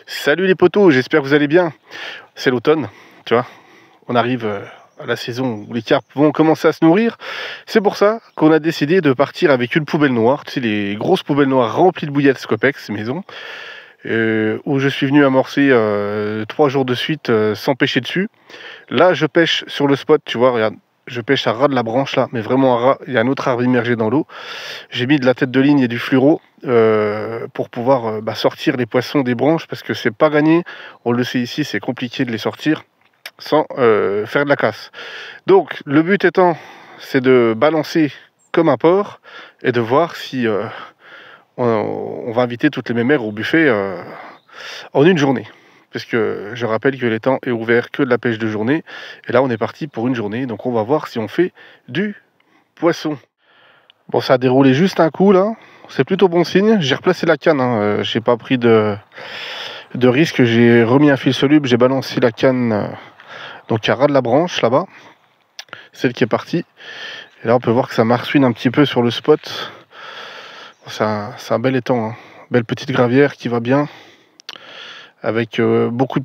Salut les potos, j'espère que vous allez bien. C'est l'automne, tu vois. On arrive à la saison où les carpes vont commencer à se nourrir. C'est pour ça qu'on a décidé de partir avec une poubelle noire. Tu sais, les grosses poubelles noires remplies de bouillettes Scopex maison. Où je suis venu amorcer 3 jours de suite sans pêcher dessus. Là, je pêche sur le spot, tu vois, regarde. Je pêche à ras de la branche là, mais vraiment à ras. Il y a un autre arbre immergé dans l'eau. J'ai mis de la tête de ligne et du fluoro pour pouvoir sortir les poissons des branches parce que c'est pas gagné. On le sait ici, c'est compliqué de les sortir sans faire de la casse. Donc le but étant, c'est de balancer comme un porc et de voir si on va inviter toutes les mémères au buffet en une journée. Parce que je rappelle que l'étang est ouvert que de la pêche de journée. Et là, on est parti pour une journée. Donc, on va voir si on fait du poisson. Bon, ça a déroulé juste un coup, là. C'est plutôt bon signe. J'ai replacé la canne. Hein. J'ai pas pris de risque. J'ai remis un fil soluble. J'ai balancé la canne donc à ras de la branche, là-bas. Celle qui est partie. Et là, on peut voir que ça marsouine un petit peu sur le spot. C'est un bel étang. Hein. Belle petite gravière qui va bien. Avec beaucoup de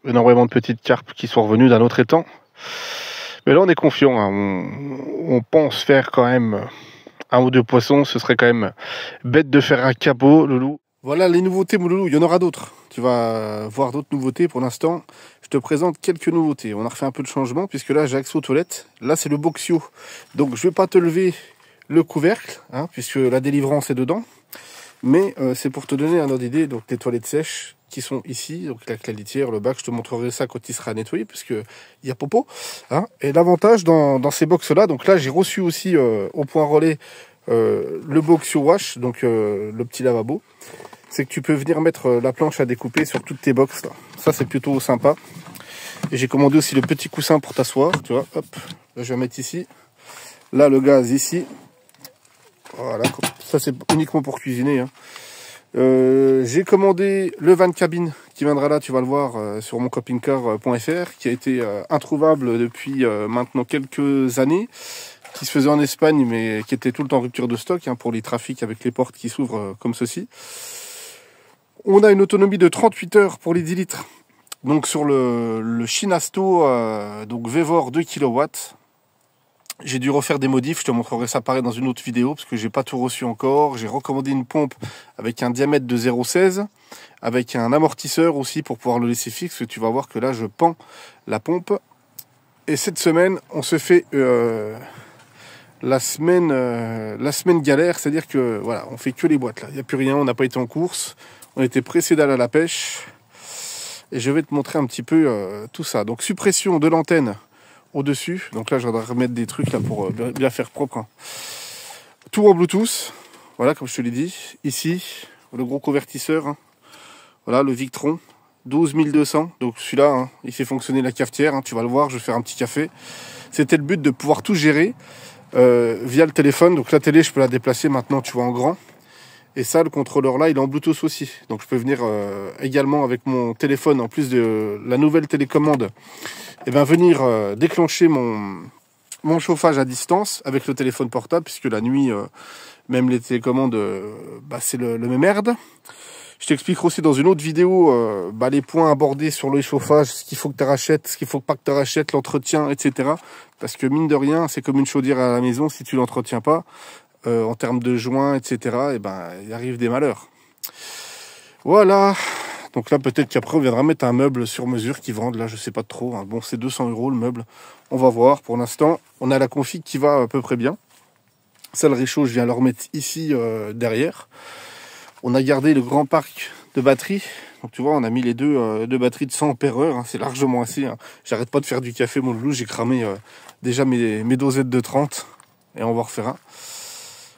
énormément de petites carpes qui sont revenues d'un autre étang. Mais là, on est confiant. Hein. On pense faire quand même un ou deux poissons. Ce serait quand même bête de faire un capot, Loulou. Voilà les nouveautés, mon Loulou. Il y en aura d'autres. Tu vas voir d'autres nouveautés. Pour l'instant, je te présente quelques nouveautés. On a refait un peu de changement puisque là, j'ai accès aux toilettes. Là, c'est le Boxio. Donc, je ne vais pas te lever le couvercle hein, puisque la délivrance est dedans. Mais c'est pour te donner un ordre d'idée, donc les toilettes sèches qui sont ici, donc la litière, le bac, je te montrerai ça quand il sera nettoyé, puisque il y a popo. Hein. Et l'avantage dans ces box-là, donc là j'ai reçu aussi au point relais le Boxio Wash, donc le petit lavabo, c'est que tu peux venir mettre la planche à découper sur toutes tes box. Là. Ça c'est plutôt sympa. Et j'ai commandé aussi le petit coussin pour t'asseoir, tu vois, hop, là je vais mettre ici. Là le gaz ici. Voilà, ça c'est uniquement pour cuisiner. Hein. J'ai commandé le van cabine qui viendra là, tu vas le voir sur mon campingcar.fr, qui a été introuvable depuis maintenant quelques années, qui se faisait en Espagne mais qui était tout le temps en rupture de stock hein, pour les trafics avec les portes qui s'ouvrent comme ceci. On a une autonomie de 38 heures pour les 10 litres. Donc sur le Shinasto, donc Vevor 2 kW. J'ai dû refaire des modifs, je te montrerai ça pareil dans une autre vidéo parce que j'ai pas tout reçu encore. J'ai recommandé une pompe avec un diamètre de 0,16 avec un amortisseur aussi pour pouvoir le laisser fixe. Tu vas voir que là je pends la pompe. Et cette semaine, on se fait la semaine galère, c'est-à-dire que voilà, on fait que les boîtes là. Il n'y a plus rien, on n'a pas été en course, on était pressé d'aller à la pêche. Et je vais te montrer un petit peu tout ça. Donc suppression de l'antenne au-dessus, donc là je voudrais remettre des trucs là pour bien faire propre. Hein. Tout en Bluetooth, voilà comme je te l'ai dit. Ici, le gros convertisseur, hein. Voilà le Victron, 12200, donc celui-là, hein, il fait fonctionner la cafetière, hein. Tu vas le voir, je vais faire un petit café. C'était le but de pouvoir tout gérer via le téléphone, donc la télé je peux la déplacer maintenant, tu vois, en grand. Et ça, le contrôleur là, il est en Bluetooth aussi. Donc je peux venir également avec mon téléphone, en plus de la nouvelle télécommande, et venir déclencher mon chauffage à distance avec le téléphone portable, puisque la nuit, même les télécommandes, c'est le même merde. Je t'expliquerai aussi dans une autre vidéo les points abordés sur le chauffage, ce qu'il faut que tu rachètes, ce qu'il faut pas que tu rachètes, l'entretien, etc. Parce que mine de rien, c'est comme une chaudière à la maison, si tu l'entretiens pas, en termes de joints, etc., il arrive des malheurs. Voilà. Donc là, peut-être qu'après, on viendra mettre un meuble sur mesure qui vendent. Là, je sais pas trop. Hein. Bon, c'est 200 € le meuble. On va voir. Pour l'instant, on a la config qui va à peu près bien. Ça, le réchaud, je viens le remettre ici derrière. On a gardé le grand parc de batteries. Donc tu vois, on a mis les deux batteries de 100 ampères heure. Hein. C'est largement assez. Hein. J'arrête pas de faire du café, mon loulou. J'ai cramé déjà mes dosettes de 30. Et on va refaire un.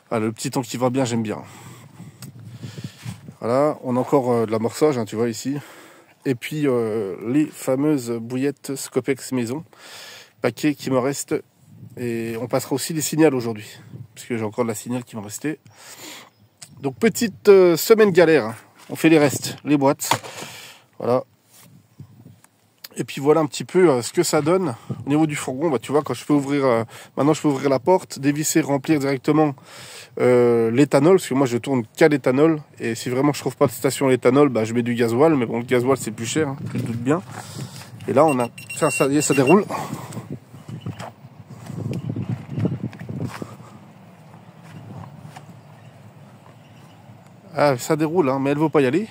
Voilà, le petit temps qui va bien, j'aime bien. Voilà, on a encore de l'amorçage, hein, tu vois ici. Et puis les fameuses bouillettes Scopex maison. Paquet qui me reste. Et on passera aussi les signals aujourd'hui. Parce que j'ai encore de la signal qui me restait. Donc petite semaine galère. Hein. On fait les restes, les boîtes. Voilà. Et puis voilà un petit peu ce que ça donne au niveau du fourgon. Bah, tu vois, quand je peux ouvrir, maintenant je peux ouvrir la porte, dévisser, remplir directement l'éthanol, parce que moi je tourne qu'à l'éthanol. Et si vraiment je trouve pas de station à l'éthanol, bah, je mets du gasoil. Mais bon, le gasoil c'est plus cher, hein, je le doute bien. Et là on a, ça y est, ça déroule. Ah, ça déroule, hein, mais elle veut pas y aller.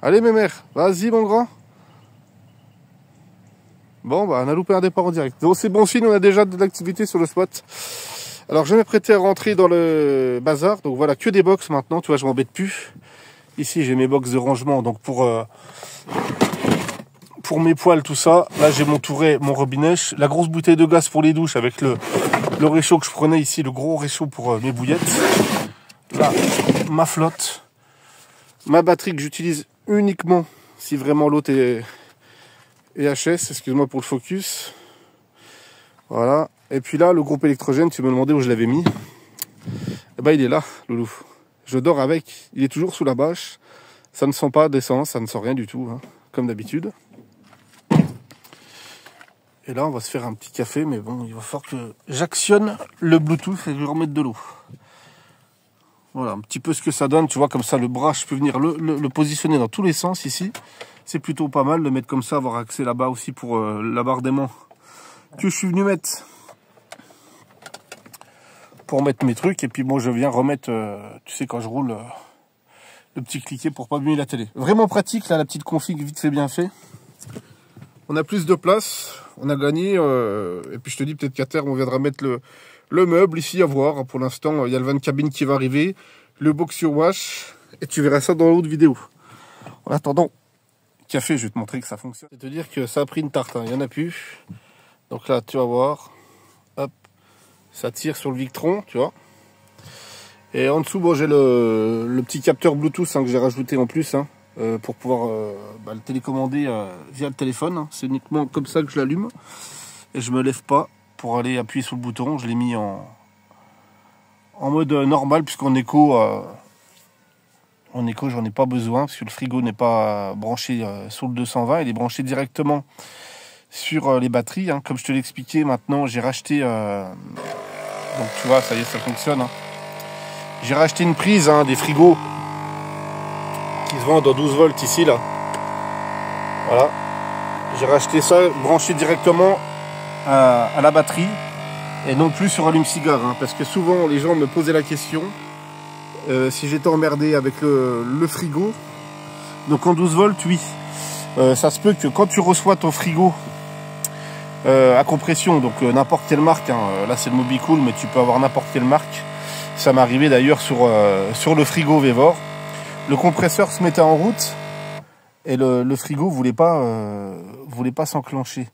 Allez mémère, vas-y mon grand. Bon, bah on a loupé un départ en direct. Donc c'est bon signe, on a déjà de l'activité sur le spot. Alors je m'apprêtais à rentrer dans le bazar. Donc voilà, que des box maintenant, tu vois, je m'embête plus. Ici j'ai mes box de rangement, donc pour mes poêles, tout ça. Là j'ai mon touret, mon robinet, la grosse bouteille de gaz pour les douches avec le réchaud que je prenais ici, le gros réchaud pour mes bouillettes. Là, ma flotte. Ma batterie que j'utilise uniquement si vraiment l'autre est HS, excuse-moi pour le focus. Voilà. Et puis là, le groupe électrogène, tu me demandais où je l'avais mis. Eh ben, il est là, loulou. Je dors avec. Il est toujours sous la bâche. Ça ne sent pas d'essence, ça ne sent rien du tout, hein, comme d'habitude. Et là, on va se faire un petit café, mais bon, il va falloir que j'actionne le Bluetooth et je vais remettre de l'eau. Voilà, un petit peu ce que ça donne, tu vois, comme ça, le bras, je peux venir le positionner dans tous les sens ici. C'est plutôt pas mal de mettre comme ça, avoir accès là-bas aussi pour la barre d'aimant que je suis venu mettre pour mettre mes trucs. Et puis bon, je viens remettre, tu sais, quand je roule, le petit cliquet pour pas abîmer la télé. Vraiment pratique, là, la petite config vite fait, bien fait. On a plus de place, on a gagné. Et puis je te dis, peut-être qu'à terme, on viendra mettre le meuble ici à voir. Pour l'instant, il y a le van cabine qui va arriver, le box sur wash, et tu verras ça dans l'autre vidéo. En attendant, café, je vais te montrer que ça fonctionne. C'est te dire que ça a pris une tarte, hein. Il n'y en a plus. Donc là, tu vas voir, hop, ça tire sur le Victron, tu vois. Et en dessous, bon, j'ai le petit capteur Bluetooth, hein, que j'ai rajouté en plus, hein, pour pouvoir le télécommander via le téléphone, hein. C'est uniquement comme ça que je l'allume. Et je me lève pas pour aller appuyer sur le bouton. Je l'ai mis en mode normal, puisqu'en écho, j'en ai pas besoin, parce que le frigo n'est pas branché sur le 220, il est branché directement sur les batteries, hein. Comme je te l'ai expliqué, maintenant j'ai racheté, donc tu vois, ça y est, ça fonctionne, hein. J'ai racheté une prise, hein, des frigos qui se vendent en 12 volts ici, là. Voilà. J'ai racheté ça, branché directement à la batterie, et non plus sur allume-cigare, hein, parce que souvent les gens me posaient la question si j'étais emmerdé avec le frigo. Donc en 12 volts, oui. Ça se peut que quand tu reçois ton frigo à compression, donc n'importe quelle marque, hein, là c'est le Mobicool, mais tu peux avoir n'importe quelle marque. Ça m'est arrivé d'ailleurs sur le frigo Vevor. Le compresseur se mettait en route et le frigo voulait pas s'enclencher.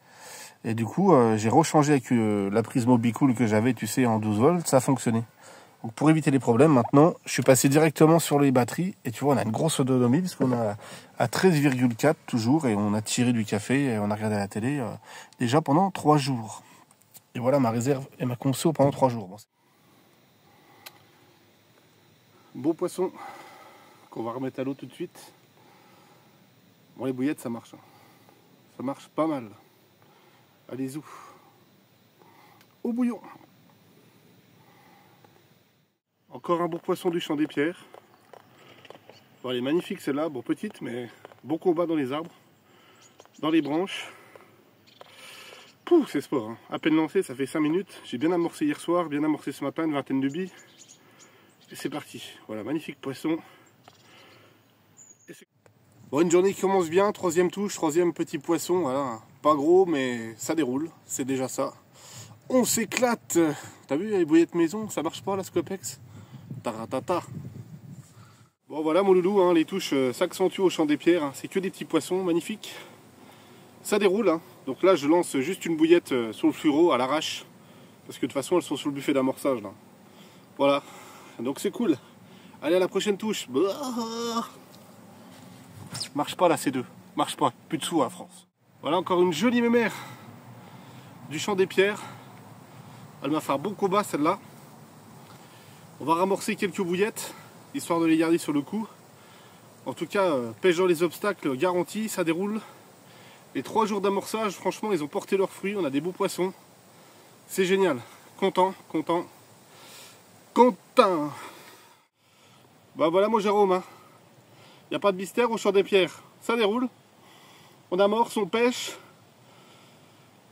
Et du coup, j'ai rechangé avec la prise Mobicool que j'avais, tu sais, en 12 volts, ça a fonctionné. Donc pour éviter les problèmes, maintenant, je suis passé directement sur les batteries. Et tu vois, on a une grosse autonomie, parce qu'on a à 13,4 toujours, et on a tiré du café, et on a regardé la télé déjà pendant 3 jours. Et voilà ma réserve et ma conso pendant 3 jours. Bon, beau poisson, qu'on va remettre à l'eau tout de suite. Bon, les bouillettes, ça marche, hein. Ça marche pas mal. Allez-y. Au bouillon. Encore un beau poisson du champ des pierres. Bon, elle est magnifique celle-là, bon petite, mais bon combat dans les arbres, dans les branches. Pouh, c'est sport, hein. À peine lancé, ça fait 5 minutes. J'ai bien amorcé hier soir, bien amorcé ce matin, une vingtaine de billes. Et c'est parti. Voilà, magnifique poisson. Bon, une journée qui commence bien, 3e touche, 3e petit poisson, voilà. Pas gros, mais ça déroule, c'est déjà ça. On s'éclate. T'as vu les bouillettes maison, ça marche pas la Scopex? Taratata. Bon voilà mon loulou, hein, les touches s'accentuent au champ des pierres, hein. C'est que des petits poissons magnifiques. Ça déroule, hein. Donc là je lance juste une bouillette sur le fluoro à l'arrache. Parce que de toute façon elles sont sur le buffet d'amorçage là. Voilà, donc c'est cool. Allez, à la prochaine touche. Marche pas là, ces deux. Marche pas, plus de sous à France. Voilà encore une jolie mémère du champ des pierres. Elle m'a fait un bon combat celle-là. On va ramorcer quelques bouillettes, histoire de les garder sur le coup. En tout cas, pêche dans les obstacles garanti, ça déroule. Les 3 jours d'amorçage, franchement, ils ont porté leurs fruits. On a des beaux poissons. C'est génial. Content. Bah voilà mon Jérôme. Hein. Il n'y a pas de mystère au champ des pierres. Ça déroule. On amorce, on pêche.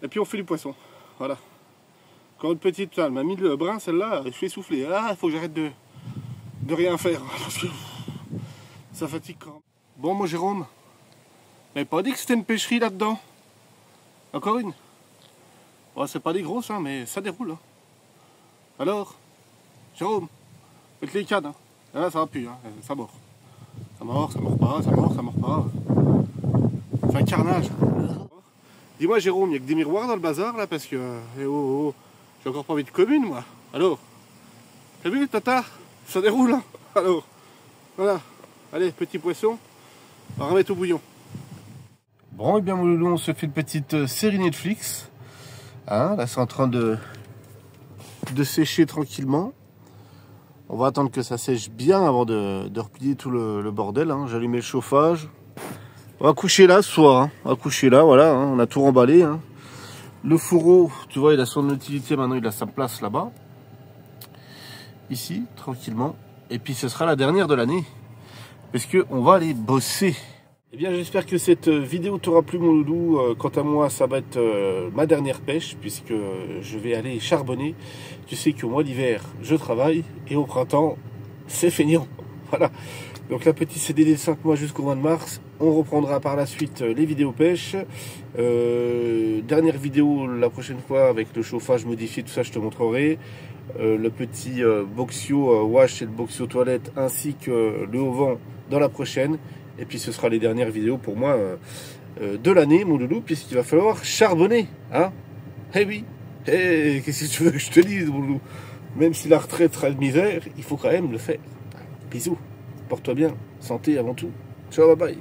Et puis on fait du poisson. Voilà. Encore une petite, elle m'a mis le brin celle-là, je suis essoufflé. Ah, il faut que j'arrête de rien faire. Parce que ça fatigue quand même. Bon mon Jérôme, m'avais pas dit que c'était une pêcherie là-dedans. Encore une. Ouais, c'est pas des grosses, hein, mais ça déroule. Hein. Alors, Jérôme, faites les cannes. Hein. Là, ça va plus, hein. Ça mord. Ça mord pas. C'est un carnage. Dis-moi Jérôme, il n'y a que des miroirs dans le bazar là parce que... j'ai encore pas envie de commune moi. Alors, t'as vu tata? Ça déroule hein. Alors, voilà. Allez, petit poisson, on va remettre au bouillon. Bon, et bien mon loulou, on se fait une petite série Netflix. Hein, là c'est en train de sécher tranquillement. On va attendre que ça sèche bien avant de replier tout le bordel. Hein. J'ai allumé le chauffage. On va coucher là ce soir. Hein. On va coucher là, voilà. Hein. On a tout remballé. Hein. Le fourreau, tu vois, il a son utilité maintenant. Il a sa place là-bas. Ici, tranquillement. Et puis ce sera la dernière de l'année. Parce qu'on va aller bosser. Eh bien, j'espère que cette vidéo t'aura plu, mon loulou. Quant à moi, ça va être ma dernière pêche, puisque je vais aller charbonner. Tu sais qu'au mois d'hiver, je travaille, et au printemps, c'est feignant. Voilà. Donc, la petite CDD de 5 mois jusqu'au mois de mars. On reprendra par la suite les vidéos pêche. Dernière vidéo la prochaine fois avec le chauffage modifié, tout ça, je te montrerai. Le petit boxio wash et le boxio toilette, ainsi que le haut vent dans la prochaine. Et puis ce sera les dernières vidéos pour moi de l'année, mon loulou, puisqu'il va falloir charbonner. Hein? Eh oui, qu'est-ce que tu veux que je te dise, mon loulou? Même si la retraite sera de misère, il faut quand même le faire. Bisous, porte-toi bien, santé avant tout. Ciao, bye bye.